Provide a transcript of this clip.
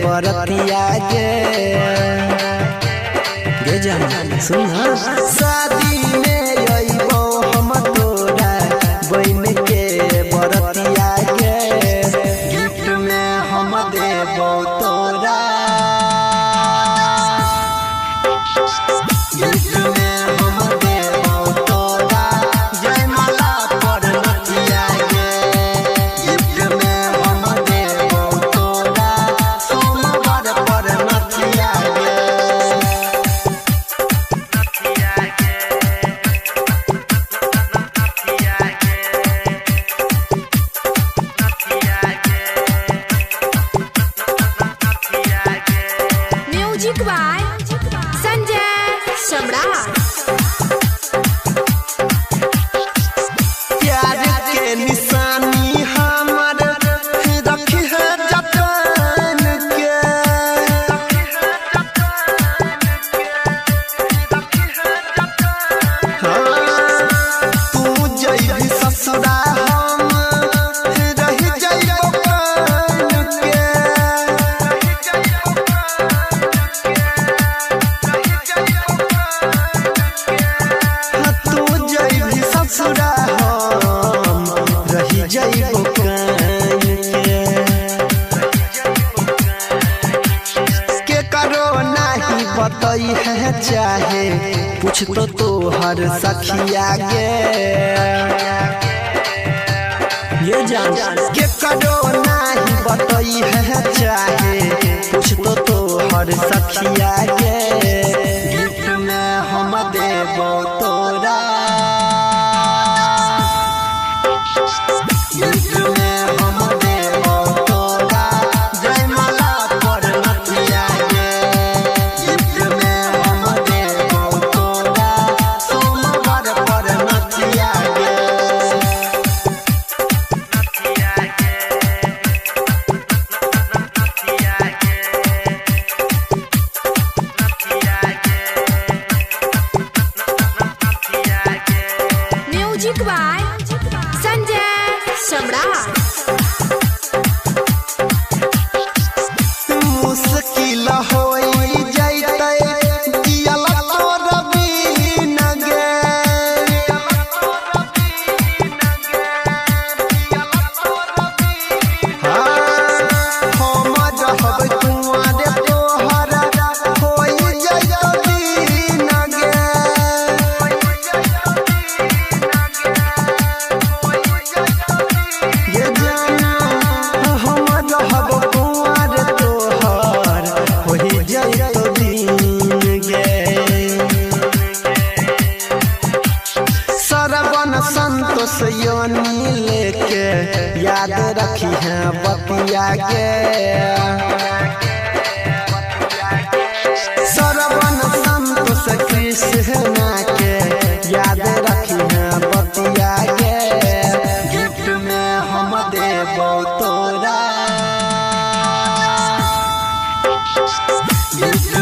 बरतिया गे जान सुना शादी में अइबो हम तोरा बहन के बरतिया गे गिफ्ट में हम देबो तोरा गिफ्ट में हम देबो तोरा जयमाला पर नथिया गे गिफ्ट में हम देबो तोरा सोमवार पर नथिया गे म्यूजिक बाय संजय सम्राट। प्यार के निशानी हमर रखी है जतन के तू जइबी ससुरा हम रही जइबो कान के तू जइबी ससुरा हम रही जइबो कान के करो नहीं बतई है चाहे पूछ तो हर सखिया गे ये जान के करो नहीं बतई है चाहे पूछ तो हर सखिया गे गिफ्ट में हम देबो तोरा गिफ्ट में हम देबो तोरा जयमाला पर नथिया गे गिफ्ट में हम देबो तोरा सोमवार पर नथिया गे म्यूजिक बाय संजय सम्राट। मुश्किल होई जइतै जियल तोर बिन गे हम रहब कुंवारे तोहर होई जइतौ दिन गे ये जाना हम रहब कुंवारे तोहर होई जइतौ दिन गे सरवन संतोष योनी लेके याद रखी है बतिया गे सरवन संतोष कृष्णा के याद रखी है बतिया गे गिफ्ट में हम देबो तोरा गिफ्ट